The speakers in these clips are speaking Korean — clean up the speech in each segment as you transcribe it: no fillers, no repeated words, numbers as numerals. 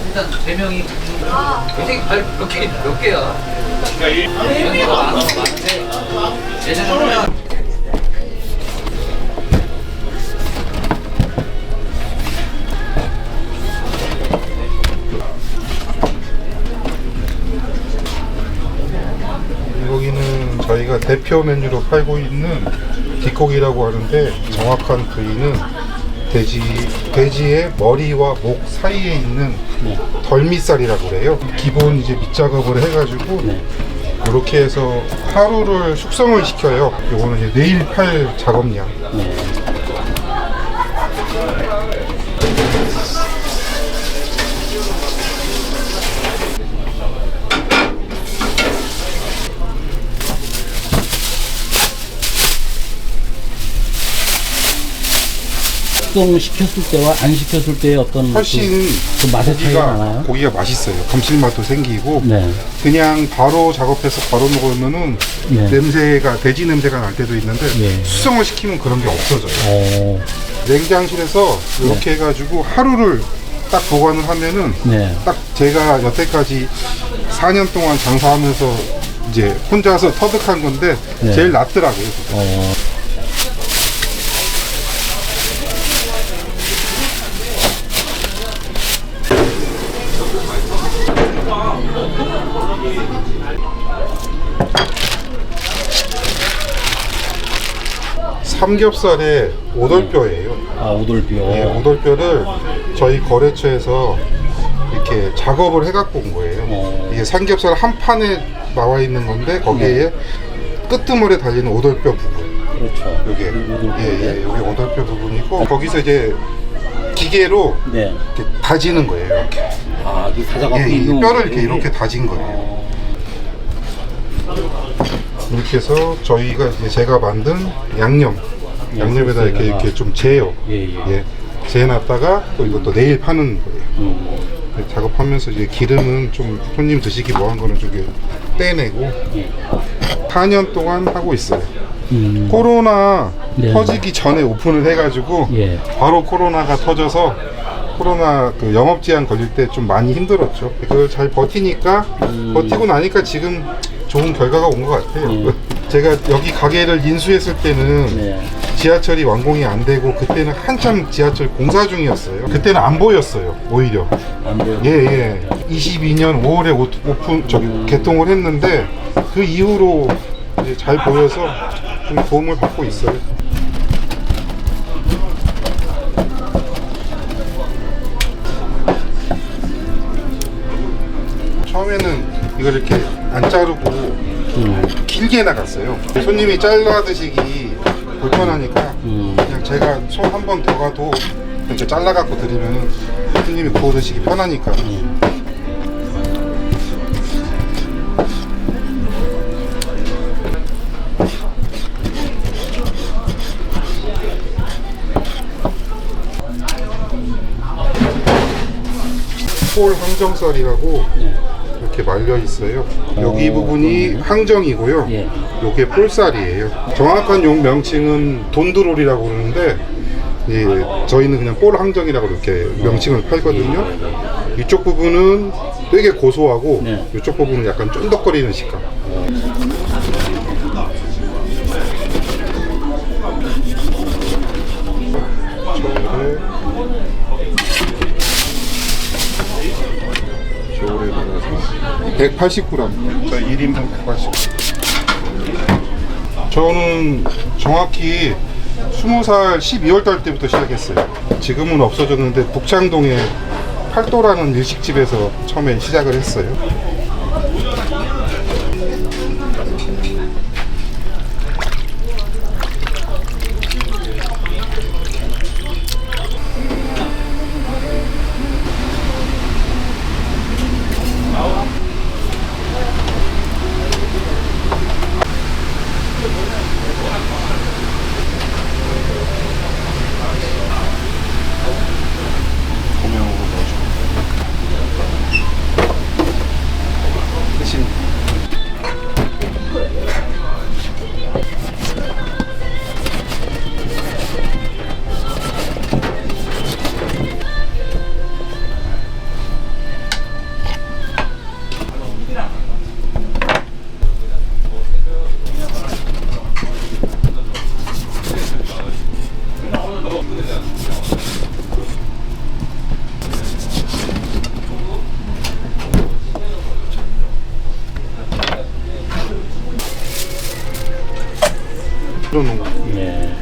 일단 3명이 굉장히 몇 개야? 연기가 많은데 예전에 여기는 저희가 대표 메뉴로 팔고 있는 뒷고기라고 하는데 정확한 부위는 돼지의 머리와 목 사이에 있는 덜미살이라고 그래요. 기본 이제 밑작업을 해가지고 이렇게 해서 하루를 숙성을 시켜요. 요거는 이제 내일 팔 작업량. 시켰을 때와 안 시켰을 때의 어떤 훨씬 그 맛의 차이가 나나요? 고기가 맛있어요. 감칠맛도 생기고 네. 그냥 바로 작업해서 바로 먹으면은 네. 돼지 냄새가 날 때도 있는데 네. 숙성을 시키면 그런 게 없어져요. 냉장실에서 이렇게 해가지고 하루를 딱 보관을 하면은 네. 딱 제가 여태까지 4년 동안 장사하면서 이제 혼자서 터득한 건데 네. 제일 낫더라고요. 삼겹살의 오돌뼈예요. 아, 오돌뼈. 예, 오돌뼈를 저희 거래처에서 이렇게 작업을 해갖고 온 거예요. 이게 삼겹살 한 판에 나와 있는 건데 거기에 끄트머리에 달리는 오돌뼈 부분. 그렇죠. 요게 여기 오돌뼈 부분이고 거기서 이제 기계로 네. 이렇게 다지는 거예요. 이렇게. 아, 이 사자가 이 뼈를 이렇게 다진 거예요. 이렇게 해서 저희가 이제 제가 만든 양념에다 이렇게 좀 재요. 재놨다가 또 이것도 내일 파는 거예요. 작업하면서 이제 기름은 좀 손님 드시기 뭐한 거는 좀 이렇게 떼내고 4년 동안 하고 있어요. 코로나 터지기 전에 오픈을 해가지고 바로 코로나가 터져서 코로나 그 영업 제한 걸릴 때 좀 많이 힘들었죠. 그걸 잘 버티니까 버티고 나니까 지금 좋은 결과가 온 것 같아요. 제가 여기 가게를 인수했을 때는 지하철이 완공이 안 되고 그때는 한참 지하철 공사 중이었어요. 그때는 안 보였어요. 오히려 안 보여. 22년 5월에 개통을 했는데 그 이후로 이제 잘 보여서 좀 도움을 받고 있어요. 처음에는 이걸 이렇게 안 자르고 길게 나갔어요. 손님이 잘라 드시기 불편하니까 그냥 제가 손 한 번 더 가도 이렇게 잘라 갖고 드리면 손님이 구워 드시기 편하니까. 볼 항정살이라고 이렇게 말려 있어요. 여기 부분이 항정이고요. 요게 볼살이에요. 정확한 용 명칭은 돈드롤이라고 그러는데 저희는 그냥 볼 항정이라고 이렇게 명칭을 팔거든요. 이쪽 부분은 되게 고소하고 이쪽 부분은 약간 쫀득거리는 식감. 저울에 넣어서 180g. 저 1인분 180g. 저는 정확히 20살 12월 달 때부터 시작했어요. 지금은 없어졌는데 북창동에 팔도라는 일식집에서 처음에 시작을 했어요. 틀어놓은 거. 네.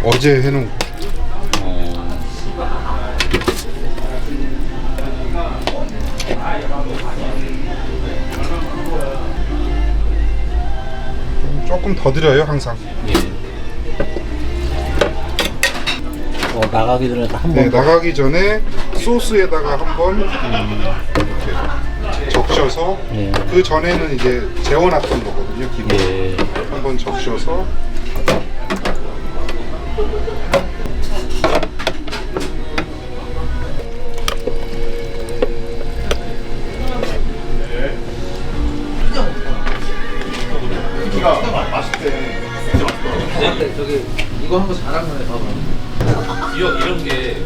어제 해놓은 거. 조금 더 드려요 항상. 예. 나가기 전에 한 번. 네, 나가기 전에 소스에다가 한번 이렇게 적셔서 예. 그 전에는 이제 재워놨던 거거든요. 기본. 예. 한번 적셔서 근데 저기 이거 한 거 잘한 거네 봐봐. 이런 게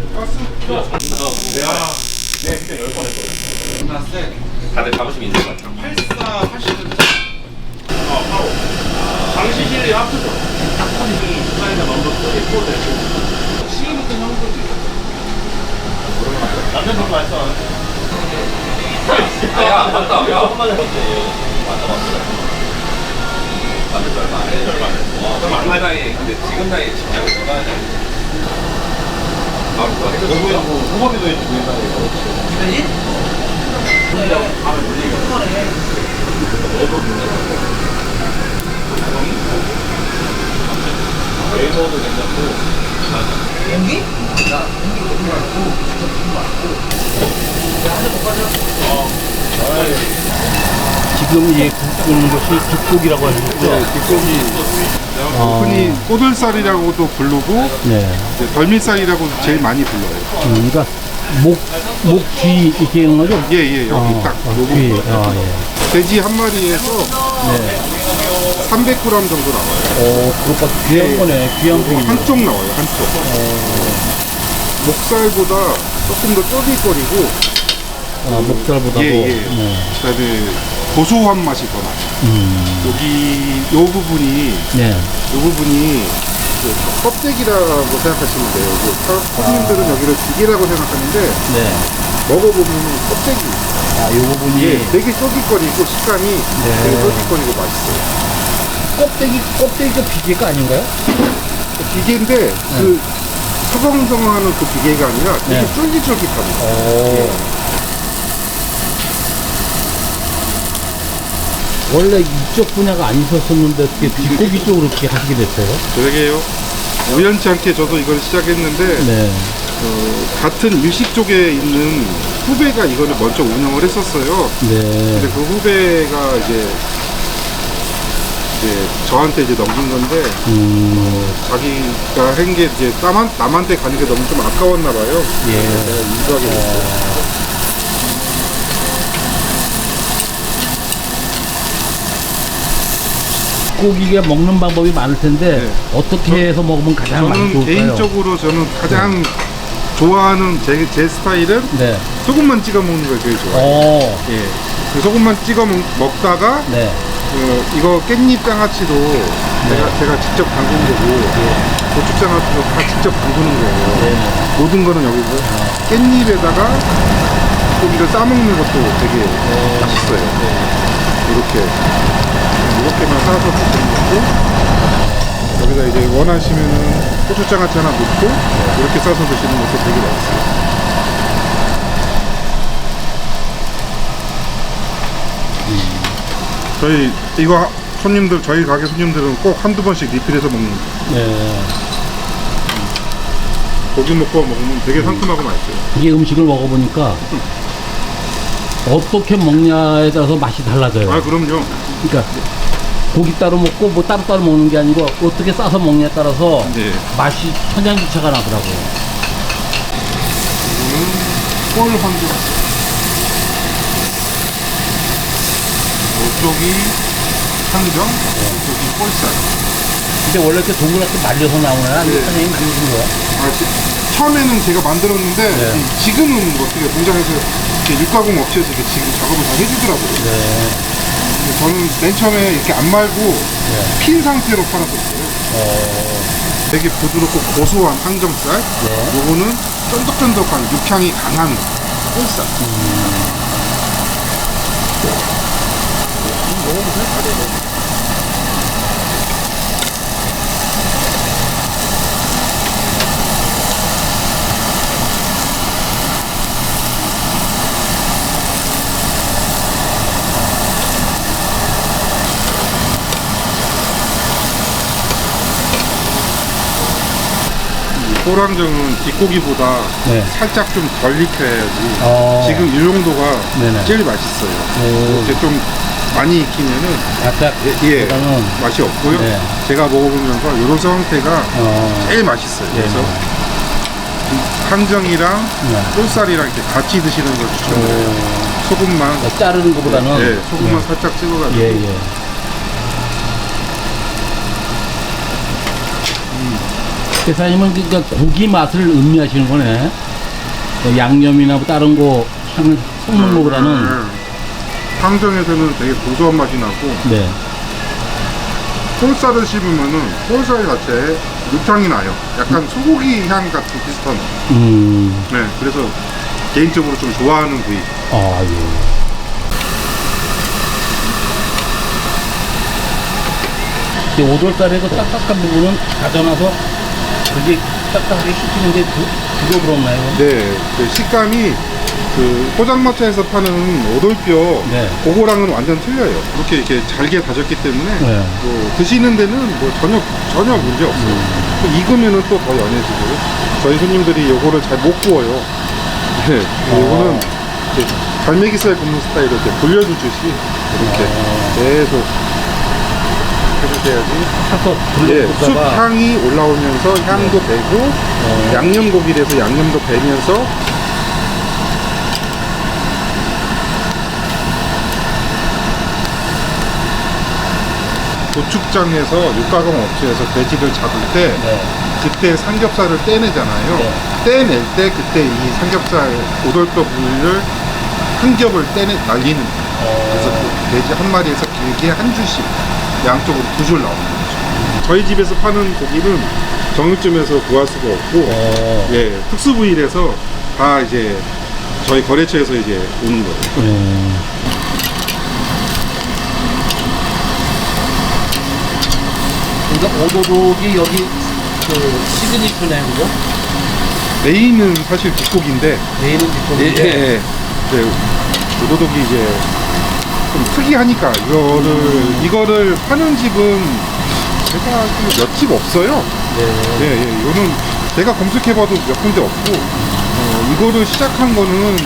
다들 자부심 있는 것 같아요. 84, 80. 바로. 당시 실리 앞서죠. 사이드 넘버스 리포트. 시기부터 형도 남편 선수 말씀. 야 맞다 야 한번 해봤대. 맞다. 맞는 얼마 안 해. 그럼 얼마 나이 근데 지금 나이 진짜 얼마 나이? 바로 좋아. 호범이도 있지 그 나이. 이거지? 웨이버도 괜찮고. 연기? 나 연기 너무 많고 너무 많고 한잔 못 가져? 지금 이제 굽는 것이 뒷고기라고 하셨죠? 흔히 꼬들살이라고도 부르고 네. 이제 덜미살이라고 제일 많이 불러요. 그러니까 목 뒤 이렇게 있는 거죠? 예예 여기 딱 뒤. 요거 예. 돼지 한 마리에서 네. 300g 정도 나와요. 그것보다 귀한 거네. 귀한 고기. 한쪽 나와요 한쪽. 목살보다 조금 더 쫄깃거리고 목살보다도. 예, 예. 네. 그다음에 고소한 맛이 더 나요. 여기 요 부분이 네. 이 부분이 그 껍데기라고 생각하시면 돼요. 손님들은 여기를 비계라고 생각하는데 네. 먹어보면 껍데기. 요 부분이 예, 되게 쫄깃거리고 식감이 되게 쫄깃거리고 맛있어요. 껍데기가 비계가 아닌가요? 비계인데 그 서성서성하는 그 비계가 아니라 되게 네. 쫄깃쫄깃합니다. 원래 이쪽 분야가 아니셨었는데 어떻게 뒷고기 쪽으로 이렇게 하시게 됐어요? 그러게요. 우연치 않게 저도 이걸 시작했는데 네. 같은 일식 쪽에 있는 후배가 이거를 먼저 운영을 했었어요. 네. 근데 그 후배가 이제 저한테 이제 넘긴 건데 자기가 한 게 이제 남한테 가는 게 너무 좀 아까웠나 봐요. 예. 내가 인수하게 됐어요. 고기가 먹는 방법이 많을 텐데 네. 어떻게 해서 먹으면 가장 많이 저는 좋을까요? 개인적으로 저는 가장 좋아하는 제 스타일은 네. 소금만 찍어 먹는 걸 제일 좋아해요. 예. 그 소금만 찍어 먹다가 네. 이거 깻잎 장아찌도 제가 직접 담근 거고 고추 장아찌도 다 직접 담그는 거예요. 네. 모든 거는 여기고 깻잎에다가 고기를 싸먹는 것도 되게 맛있어요. 이렇게만 싸서 드시는 거고 여기다 이제 원하시면은 고추 장아찌 하나 넣고 이렇게 싸서 드시는 것도 되게 맛있어요. 저희 이거 저희 가게 손님들은 꼭 한두 번씩 리필해서 먹는 네. 고기 먹고 먹으면 되게 상큼하고 맛있어요. 이게 음식을 먹어보니까 어떻게 먹냐에 따라서 맛이 달라져요. 아 그럼요. 그러니까 고기 따로 먹고 뭐 따로 먹는 게 아니고 어떻게 싸서 먹냐에 따라서 네. 맛이 천양지차가 나더라고요. 이거는 꼴 황금. 이쪽이 상정, 이쪽이 꼴살. 근데 원래 이렇게 동그랗게 말려서 나오나요? 아니면 네. 선생님이 만드신 거야? 처음에는 제가 만들었는데 네. 지금은 어떻게 공장에서 이렇게 육가공 업체에서 이렇게 지금 작업을 다 해주더라고요. 네. 근데 저는 맨 처음에 이렇게 안 말고 네. 핀 상태로 팔았었어요. 되게 부드럽고 고소한 항정살. 요거는 쫀득쫀득한 육향이 강한 폴살. 호랑정은 뒷고기보다 네. 살짝 좀 덜 익혀야지 지금 지금 이 정도가 네네. 제일 맛있어요. 오. 이렇게 좀 많이 익히면은 바짝 예, 보다는 맛이 없고요. 네. 제가 먹어보면서 이런 상태가 제일 맛있어요. 네. 그래서 항정이랑 네. 꿀살이랑 이렇게 같이 드시는 걸 추천드려요. 소금만 자르는 것보다는 네, 소금만 네. 살짝 찍어가지고 예, 예. 대사님은 그러니까 고기 맛을 음미하시는 거네. 뭐 양념이나 뭐 다른 거 하는 섞는 거보다는 항정에서는 되게 고소한 맛이 나고 네. 폴살을 씹으면은 폴살 자체에 육향이 나요. 약간 소고기 향 같은 비슷한. 네, 그래서 개인적으로 좀 좋아하는 부위. 아, 예. 이 오돌살의 그 딱딱한 부분은 다져놔서 그게 딱딱하게 씹히는 게 그거 그렇나요? 네, 그 식감이 그 포장마차에서 파는 오돌뼈 네. 그거랑은 완전 틀려요. 이렇게 잘게 다졌기 때문에 네. 뭐 드시는 데는 뭐 전혀 문제 없어요. 또 익으면은 또 더 연해지고 저희 손님들이 요거를 잘 못 구워요. 네, 요거는 이렇게 갈매기살 굽는 스타일로 이렇게 불려주듯이 이렇게 계속 해주셔야지. 타서 예, 쑥 불려다가 향이 올라오면서 향도 배고 양념고기라서 양념도 배면서 도축장에서 육가공 업체에서 돼지를 잡을 때 네. 그때 삼겹살을 떼내잖아요. 네. 떼낼 때 그때 이 삼겹살 오돌뼈 부위를 한 겹을 날리는 거예요. 그래서 그 돼지 한 마리에서 길게 한 줄씩 양쪽으로 두 줄 나오는 거죠. 저희 집에서 파는 고기는 정육점에서 구할 수가 없고 예, 특수 부위라서 다 이제 저희 거래처에서 이제 오는 거예요. 그러니까 오도독이 여기 그 시그니처네요, 그죠? 메인은 사실 뒷고기인데 메인은 뒷고기인데 예. 네, 오도독이 이제 좀 특이하니까 이거를 파는 집은 제가 몇 집 없어요. 네. 예, 이거는 제가 검색해봐도 몇 군데 없고 이거를 시작한 거는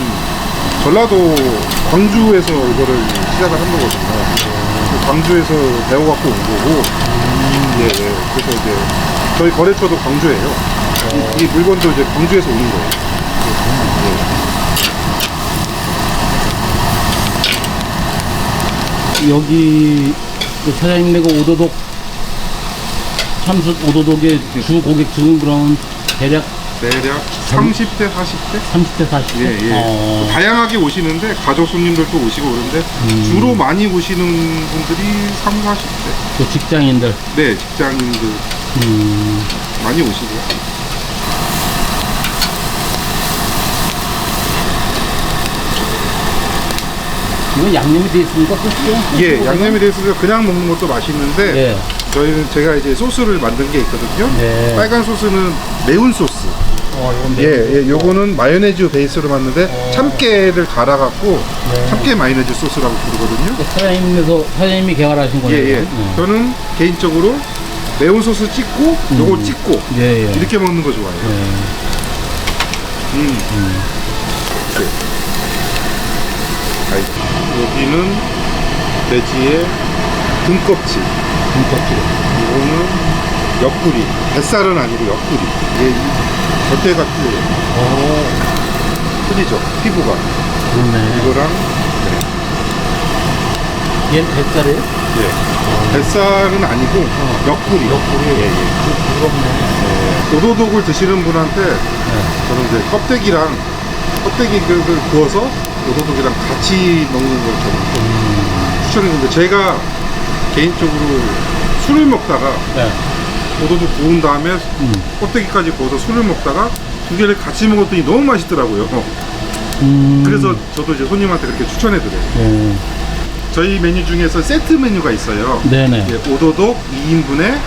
전라도 광주에서 이거를 시작을 한 거거든요. 광주에서 배워갖고 온 거고 예. 그래서 이제 저희 거래처도 광주예요. 이 물건도 이제 광주에서 오는 거예요. 여기 그 사장님네 그 오도독 참숯 오도독의 주 고객층은 그럼 대략 30대, 40대? 30대, 40대? 예. 다양하게 오시는데 가족 손님들도 오시고 그러는데 주로 많이 오시는 분들이 30, 40대. 그 직장인들. 네, 직장인들 많이 오시고요. 이건 양념이 돼 있으니까 그렇죠? 예, 양념이 돼 있어서 그냥 먹는 것도 맛있는데 예. 저희는 제가 이제 소스를 만든 게 있거든요. 네. 빨간 소스는 매운 소스. 이건 예, 요거는 마요네즈 베이스로 만드는데 참깨를 갈아갖고 참깨 마요네즈 소스라고 부르거든요. 사장님이 개발하신 거예요? 예. 저는 개인적으로 매운 소스 찍고 요거 찍고 예. 이렇게 먹는 거 좋아해요. 네. 여기는 돼지의 등껍질. 이거는 옆구리. 뱃살은 아니고 옆구리. 이게 겉에가 틀려요. 틀리죠? 피부가. 그러네. 이거랑 얘는 뱃살이에요? 예. 뱃살은 아니고 옆구리. 예. 부럽네. 오도독을 드시는 분한테 저는 이제 껍데기를 구워서 오도독이랑 같이 먹는 걸 저는 추천했는데 제가 개인적으로 술을 먹다가 오도독 구운 다음에 껍데기까지 구워서 술을 먹다가 두 개를 같이 먹었더니 너무 맛있더라고요. 그래서 저도 이제 손님한테 그렇게 추천해드려요. 네. 저희 메뉴 중에서 세트 메뉴가 있어요. 네네. 예, 오도독 2인분에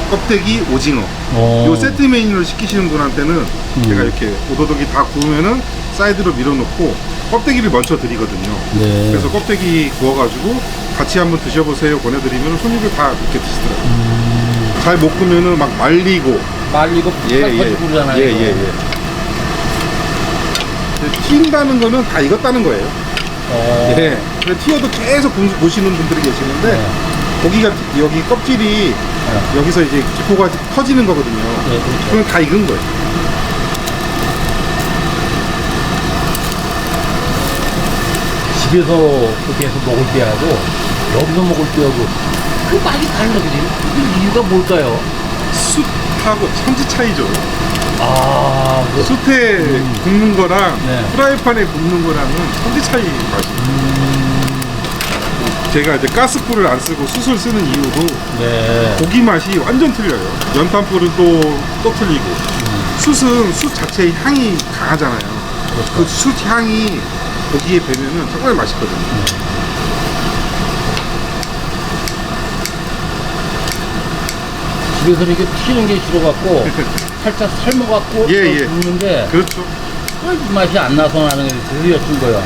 껍데기 오징어. 요 세트 메뉴를 시키시는 분한테는 제가 이렇게 오도독이 다 구우면은 사이드로 밀어놓고 껍데기를 먼저 드리거든요. 네. 그래서 껍데기 구워가지고 같이 한번 드셔보세요 보내드리면 손님들 다 이렇게 드시더라고요. 잘 못 구면은 막 말리고. 말리고 팍팍 그러잖아요. 예. 튄다는 거는 다 익었다는 거예요. 예. 근데 튀어도 계속 보시는 분들이 계시는데 네. 고기가 여기 껍질이 여기서 이제 기포가 터지는 거거든요. 네, 그렇죠. 그건 다 익은 거예요. 집에서 그렇게 해서 먹을 때하고 여기서 먹을 때하고 그 맛이 다른 거지. 그 이유가 뭘까요? 숯하고 천지 차이죠. 아, 숯에 굽는 거랑 네. 프라이팬에 굽는 거랑은 천지 차이 맛이. 제가 이제 가스불을 안 쓰고 숯을 쓰는 이유도 네. 고기 맛이 완전 틀려요. 연탄불은 또 틀리고. 숯은 숯 자체의 향이 강하잖아요. 그 숯 향이 고기에 배면은 정말 맛있거든요. 집에서 이렇게 튀는 게 싫어갖고 살짝 삶아갖고 예. 굽는데 그렇죠. 그 맛이 안 나서 나는 게 그게 였던 거야.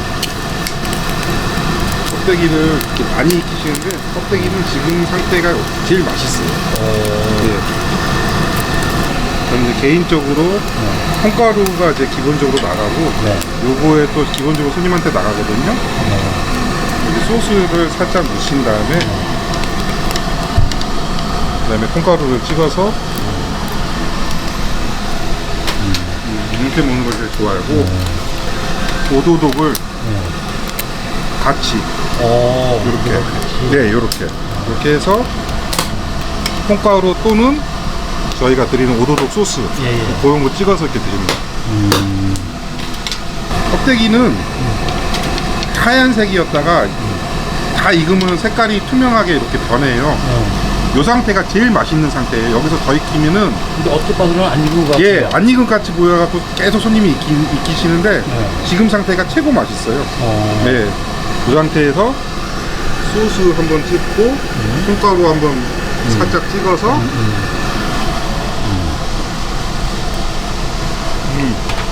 껍데기를 이렇게 많이 익히시는데 껍데기는 지금 상태가 제일 맛있어요. 예. 저는 이제 개인적으로 콩가루가 이제 기본적으로 나가고 네. 요거에 또 기본적으로 손님한테 나가거든요. 여기 소스를 살짝 묻힌 다음에 그다음에 콩가루를 찍어서 이렇게 먹는 걸 제일 좋아하고 오도독을 같이 이렇게 이렇게 해서 콩가루 또는 저희가 드리는 오도독 소스 그런 거 찍어서 이렇게 드립니다. 껍데기는 하얀색이었다가 다 익으면 색깔이 투명하게 이렇게 변해요. 요 상태가 제일 맛있는 상태예요. 여기서 더 익히면은 근데 어떻게 봐서는 안 익은 것 같아요. 예, 안 익은 같이 보여갖고 계속 손님이 익히시는데 지금 상태가 최고 맛있어요. 네, 이 상태에서 소스 한번 찍고 콩가루 한번 살짝 찍어서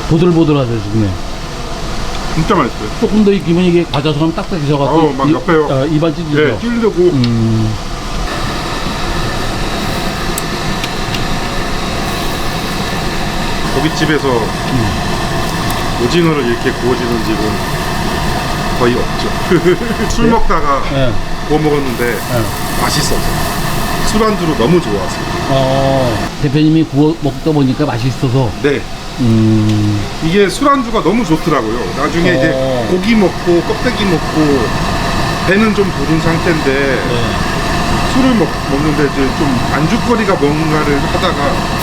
보들보들하죠 지금에. 진짜 맛있어요. 조금 더 익히면 이게 과자처럼 딱딱해져갖고 막 옆에요. 입안 찢기죠. 네, 찌르고 고깃집에서 오징어를 이렇게 구워지는 집은 거의 없죠. 술 먹다가 네. 구워 먹었는데 맛있어서 술안주로 너무 좋았어요. 대표님이 구워 먹다 보니까 맛있어서. 네. 이게 술안주가 너무 좋더라고요. 나중에 이제 고기 먹고 껍데기 먹고 배는 좀 부른 상태인데 술을 먹는데 이제 좀 안주거리가 뭔가를 하다가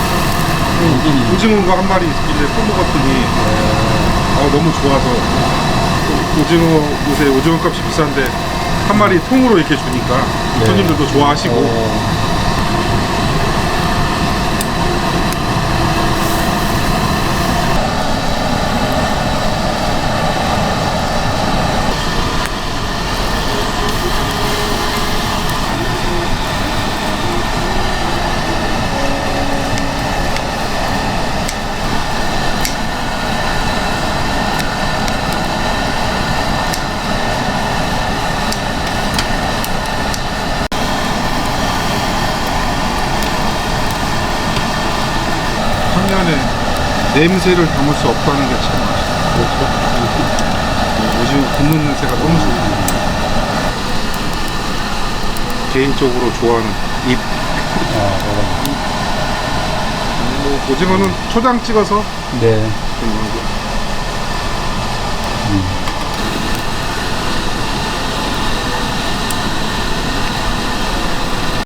오징어가 한 마리 있길래 퍼먹었더니 너무 좋아서 오징어 요새 오징어 값이 비싼데 한 마리 통으로 이렇게 주니까 손님들도 좋아하시고 화면에 냄새를 담을 수 없다는 게 참 아쉽다. 오징어 굽는 냄새가 너무 좋습니다. 개인적으로 좋아하는 입. 오징어는 초장 찍어서 네. 좀